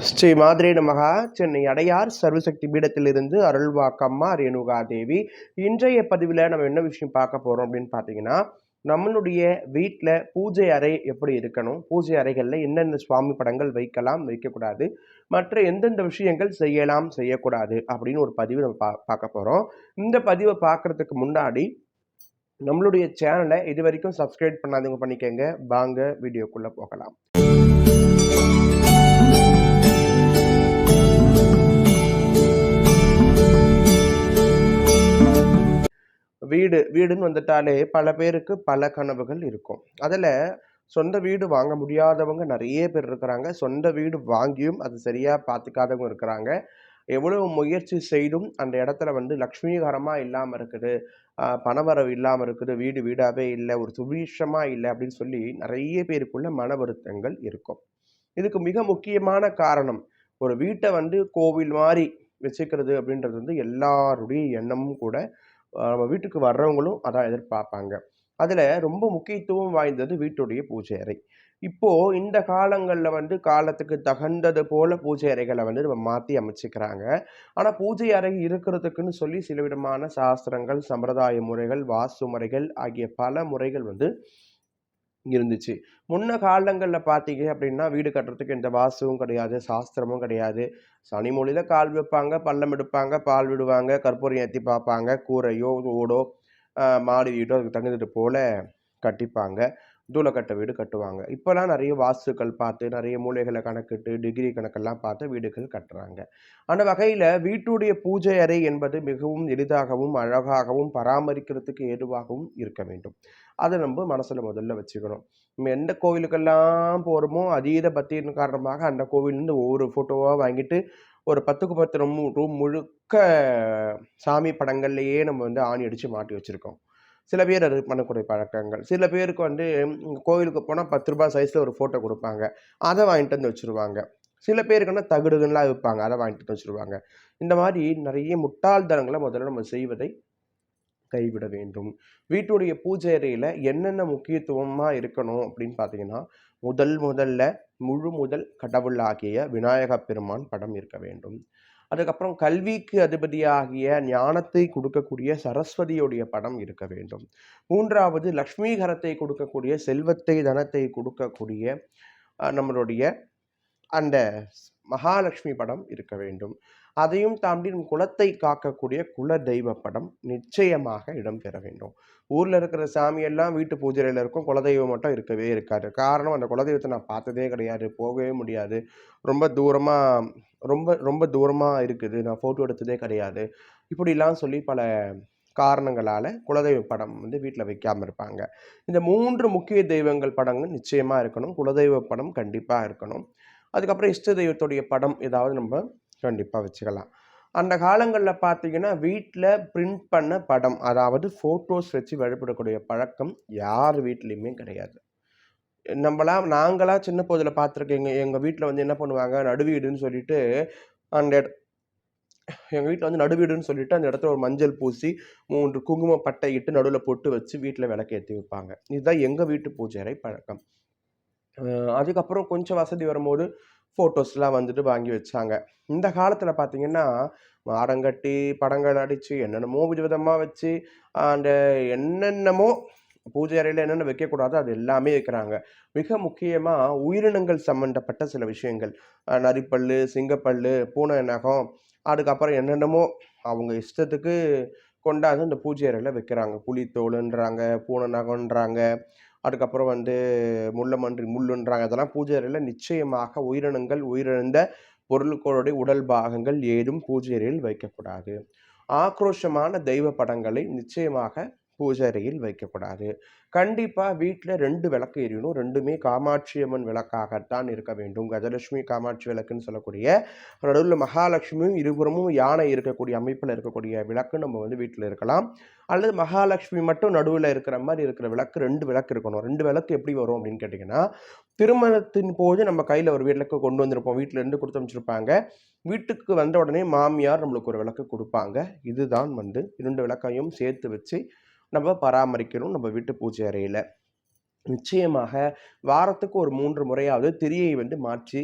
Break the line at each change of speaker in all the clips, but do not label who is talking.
ஸ்ரீ மாத்ரே நமகா. சென்னை அடையார் சர்வசக்தி பீடத்திலிருந்து அருள்வாக்கம்மா ரேணுகா தேவி. இன்றைய பதிவில் நம்ம என்ன விஷயம் பார்க்க போகிறோம் அப்படின்னு பார்த்தீங்கன்னா, நம்மளுடைய வீட்டில் பூஜை அறை எப்படி இருக்கணும், பூஜை அறைகளில் என்னென்ன சுவாமி படங்கள் வைக்கலாம் வைக்கக்கூடாது, மற்ற எந்தெந்த விஷயங்கள் செய்யலாம் செய்யக்கூடாது அப்படின்னு ஒரு பதிவு நம்ம பார்க்க போகிறோம். இந்த பதிவை பார்க்குறதுக்கு முன்னாடி நம்மளுடைய சேனலை இது வரைக்கும் சப்ஸ்கிரைப் பண்ணாதவங்க பண்ணிக்கங்க. வாங்க வீடியோக்குள்ளே போகலாம். வீடுன்னு வந்துட்டாலே பல பேருக்கு பல கனவுகள் இருக்கும். அதில் சொந்த வீடு வாங்க முடியாதவங்க நிறைய பேர் இருக்கிறாங்க. சொந்த வீடு வாங்கியும் அது சரியாக பார்த்துக்காதவங்க இருக்கிறாங்க. எவ்வளவு முயற்சி செய்தும் அந்த இடத்துல லக்ஷ்மிகரமாக இல்லாமல் இருக்குது, பணவரவு இல்லாமல் இருக்குது, வீடு வீடாகவே இல்லை, ஒரு சுபீஷமாக இல்லை அப்படின்னு சொல்லி நிறைய பேருக்குள்ள மன வருத்தங்கள் இருக்கும். இதுக்கு மிக முக்கியமான காரணம், ஒரு வீட்டை கோவில் மாதிரி வச்சுக்கிறது அப்படின்றது எல்லாருடைய எண்ணமும் கூட. நம்ம வீட்டுக்கு வர்றவங்களும் அதான் எதிர்பார்ப்பாங்க. அதில் ரொம்ப முக்கியத்துவம் வாய்ந்தது வீட்டுடைய பூஜை அறை. இப்போது இந்த காலங்களில் காலத்துக்கு தகுந்தது போல் பூஜை அறைகளை நம்ம மாற்றி அமைச்சிக்கிறாங்க. ஆனால் பூஜை அறை இருக்கிறதுக்குன்னு சொல்லி சில விதமான சாஸ்திரங்கள், சம்பிரதாய முறைகள், வாஸ்து முறைகள் ஆகிய பல முறைகள் இருந்துச்சு. முன்ன காலங்களில் பார்த்தீங்க அப்படின்னா, வீடு கட்டுறதுக்கு எந்த வாஸ்துவும் கிடையாது, சாஸ்திரமும் கிடையாது. சனி மூலையில் கால் வைப்பாங்க, பள்ளம் எடுப்பாங்க, பால் விடுவாங்க, கற்பூரம் ஏற்றி பார்ப்பாங்க, கூரையோ ஓடோ மாடி வீடோ அதுக்கு தகுந்தது போல் கட்டிப்பாங்க. தூளக்கட்ட வீடு கட்டுவாங்க. இப்போலாம் நிறைய வாஸ்துக்கள் பார்த்து, நிறைய மூலைகளை கணக்கிட்டு, டிகிரி கணக்கெல்லாம் பார்த்து வீடுகள் கட்டுறாங்க. அந்த வகையில் வீட்டுடைய பூஜை அறை என்பது மிகவும் எளிதாகவும் அழகாகவும் பராமரிக்கிறதுக்கு ஏதுவாகவும் இருக்க வேண்டும். அதை நம்ம மனசில் முதல்ல வச்சுக்கணும். நம்ம எந்த கோவிலுக்கெல்லாம் போகிறோமோ அதீத பக்தியின் காரணமாக அந்த கோவிலேருந்து ஒவ்வொரு ஃபோட்டோவாக வாங்கிட்டு ஒரு 10க்கு 10 ரூம் முழுக்க சாமி படங்கள்லேயே நம்ம ஆணி அடித்து மாட்டி வச்சுருக்கோம். சில பேர் அது பண்ணக்கூடிய பழக்கங்கள். சில பேருக்கு கோவிலுக்கு போனால் 10 ரூபாய் சைஸில் ஒரு ஃபோட்டோ கொடுப்பாங்க, அதை வாங்கிட்டு வந்து வச்சுருவாங்க. சில பேருக்குன்னா தகடுகள்லாம் வைப்பாங்க, அதை வாங்கிட்டு வந்து வச்சுருவாங்க. இந்த மாதிரி நிறைய முட்டாள்தனங்களை முதல்ல நம்ம செய்வதை கைவிட வேண்டும். வீட்டுடைய பூஜை அறையில் என்னென்ன முக்கியத்துவமாக இருக்கணும் அப்படின்னு பார்த்தீங்கன்னா, முதல்ல முதல் கடவுளாகிய விநாயக பெருமான் படம் இருக்க வேண்டும். அதுக்கப்புறம் கல்விக்கு அதிபதியாகிய ஞானத்தை கொடுக்கக்கூடிய சரஸ்வதியுடைய படம் இருக்க வேண்டும். 3வது லக்ஷ்மிகரத்தை கொடுக்கக்கூடிய செல்வத்தை, தனத்தை கொடுக்கக்கூடிய நம்மளுடைய அந்த மகாலட்சுமி படம் இருக்க வேண்டும். அதையும் தாண்டி நம் குலத்தை காக்கக்கூடிய குல தெய்வ படம் நிச்சயமாக இடம்பெற வேண்டும். ஊரில் இருக்கிற சாமியெல்லாம் வீட்டு பூஜையில் இருக்கும், குலதெய்வம் மட்டும் இருக்கவே இருக்காது. காரணம், அந்த குலதெய்வத்தை நான் பார்த்ததே கிடையாது, போகவே முடியாது, ரொம்ப தூரமாக ரொம்ப ரொம்ப தூரமாக இருக்குது, நான் ஃபோட்டோ எடுத்ததே கிடையாது, இப்படிலாம் சொல்லி பல காரணங்களால் குலதெய்வ படம் வீட்டில் வைக்காமல் இருப்பாங்க. இந்த 3 முக்கிய தெய்வங்கள் படங்கள் நிச்சயமாக இருக்கணும். குலதெய்வ படம் கண்டிப்பாக இருக்கணும். அதுக்கப்புறம் இஷ்ட தெய்வத்துடைய படம் ஏதாவது நம்ம கண்டிப்பாக வச்சுக்கலாம். அந்த காலங்களில் பார்த்தீங்கன்னா, வீட்டில் பிரிண்ட் பண்ண படம், அதாவது ஃபோட்டோஸ் வச்சு வழிபடக்கூடிய பழக்கம் யார் வீட்லேயுமே கிடையாது. நாங்களாம் சின்ன போதில் பார்த்துருக்கேங்க. எங்கள் வீட்டில் என்ன பண்ணுவாங்க, நடுவீடுன்னு சொல்லிட்டு அந்த எங்கள் வீட்டில் நடுவீடுன்னு சொல்லிட்டு அந்த இடத்துல ஒரு மஞ்சள் பூசி 3 குங்கும பட்டை இட்டு நடுவில் பொட்டு வச்சு வீட்டில் விளக்கேற்றி வைப்பாங்க. இதுதான் எங்கள் வீட்டு பூஜை அறை பழக்கம். அதுக்கப்புறம் கொஞ்சம் வசதி வரும்போது ஃபோட்டோஸ்லாம் வாங்கி வச்சாங்க. இந்த காலத்தில் பார்த்தீங்கன்னா, மாடங்கட்டி படங்கள் அடித்து என்னென்னமோ விதவிதமாக வச்சு அந்த என்னென்னமோ பூஜை அறையில் என்னென்ன வைக்கக்கூடாதோ அது எல்லாமே வைக்கிறாங்க. மிக முக்கியமாக உயிரினங்கள் சம்மந்தப்பட்ட சில விஷயங்கள், நரிப்பல், சிங்கப்பல், பூனை நகம், அதுக்கப்புறம் என்னென்னமோ அவங்க இஷ்டத்துக்கு கொண்டாந்து இந்த பூஜை அறையில் வைக்கிறாங்க. புலித்தோலுன்றாங்க, பூனை நகன்றாங்க, அதுக்கப்புறம் முள்ளமன்றி முள்ளுன்றாங்க. அதெல்லாம் பூஜை அறையில் நிச்சயமாக உயிரினங்கள், உயிரிழந்த பொருட்களுடைய உடல் பாகங்கள் ஏதும் பூஜை அறையில் வைக்கக்கூடாது. ஆக்ரோஷமான தெய்வ படங்களை நிச்சயமாக பூஜை அறையில் வைக்கக்கூடாது. கண்டிப்பாக வீட்டில் 2 விளக்கு எரியணும். 2மே காமாட்சி அம்மன் விளக்காகத்தான் இருக்க வேண்டும். கஜலட்சுமி காமாட்சி விளக்குன்னு சொல்லக்கூடிய நடுவில் மகாலட்சுமியும் இருபுறமும் யானை இருக்கக்கூடிய அமைப்பில் இருக்கக்கூடிய விளக்கு நம்ம வீட்டில் இருக்கலாம். அல்லது மகாலட்சுமி மட்டும் நடுவில் இருக்கிற மாதிரி இருக்கிற விளக்கு 2 விளக்கு இருக்கணும். 2 விளக்கு எப்படி வரும் அப்படின்னு கேட்டிங்கன்னா, திருமணத்தின் போது நம்ம கையில் ஒரு விளக்கு கொண்டு வந்திருப்போம், வீட்டிலேருந்து கொடுத்து அமைச்சிருப்பாங்க. வீட்டுக்கு வந்த உடனே மாமியார் நம்மளுக்கு ஒரு விளக்கு கொடுப்பாங்க. இதுதான் 2 விளக்கையும் சேர்த்து வச்சு நம்ம பராமரிக்கணும் நம்ம வீட்டு பூஜை அறையில். நிச்சயமாக வாரத்துக்கு ஒரு 3 முறையாவது திரியை மாற்றி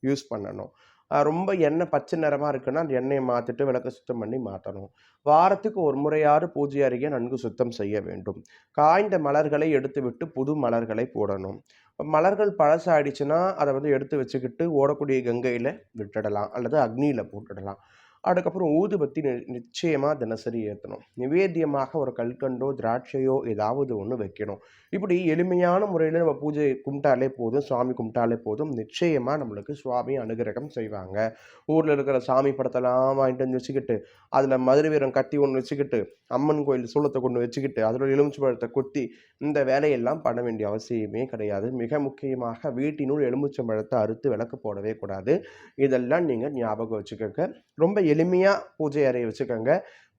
யூஸ் பண்ணணும். ரொம்ப எண்ணெய் பச்சை நிறமா இருக்குன்னா, அந்த எண்ணெய மாத்திட்டு விளக்க சுத்தம் பண்ணி மாத்தணும். வாரத்துக்கு ஒரு முறையாவது பூஜை அறைய நன்கு சுத்தம் செய்ய வேண்டும். காய்ந்த மலர்களை எடுத்துவிட்டு புது மலர்களை போடணும். மலர்கள் பழசாயிடுச்சுன்னா, அத வந்து எடுத்து வச்சுக்கிட்டு ஓடக்கூடிய கங்கையில விட்டுடலாம். அல்லது அக்னியில போட்டுடலாம். அதுக்கப்புறம் ஊதுபத்தி நிச்சயமா தினசரி ஏத்தணும். நிவேத்தியமாக ஒரு கல்கண்டோ, திராட்சையோ ஏதாவது ஒண்ணு வைக்கணும். இப்படி எளிமையான முறையில நம்ம பூஜை கும்பிட்டாலே போதும், சாமி கும்பிட்டாலே போதும். நிச்சயமா நம்மளுக்கு சுவாமி அனுகிரகம் செய்வாங்க. ஊர்ல இருக்கிற சாமி படத்தெல்லாம் வாங்கிட்டு வந்து வச்சுக்கிட்டு, அதுல மதுரை வீரன் கத்தி ஒண்ணு வச்சுக்கிட்டு, அம்மன் கோயில் சூலத்த கொண்டு வச்சுக்கிட்டு, அதுல எலுமிச்சை பழத்த கொத்தி, இந்த வேலையெல்லாம் பண்ண வேண்டிய அவசியமே கிடையாது. மிக முக்கியமாக வீட்டினுள் எலுமிச்சம் பழத்த அறுத்து விளக்கு போடவே கூடாது. இதெல்லாம் நீங்க ஞாபகம் வச்சுக்கங்க. ரொம்ப எளிமையா பூஜை அறைய வச்சுக்கங்க.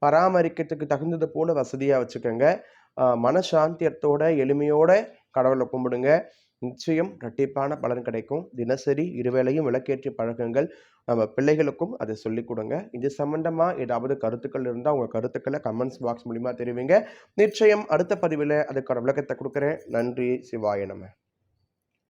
பராமரிக்கிறதுக்கு தகுந்தது போல வசதியா வச்சுக்கங்க. மனசாந்தியத்தோட, எளிமையோட கடவுள கும்பிடுங்க. நிச்சயம் இரட்டிப்பான பலன் கிடைக்கும். தினசரி இருவேளையும் விளக்கேற்றி பழகுங்கள். நம்ம பிள்ளைகளுக்கும் அத சொல்லிக் குடுங்க. இது சம்பந்தமா ஏதாவது கருத்துக்கள் இருந்தா, உங்க கருத்துக்கள கமெண்ட்ஸ் பாக்ஸ் மூலியமா தெரிவிங்க. நிச்சயம் அடுத்த பதிவில அதுக்கான விளக்கத்த குடுக்குறேன். நன்றி. சிவாய நம.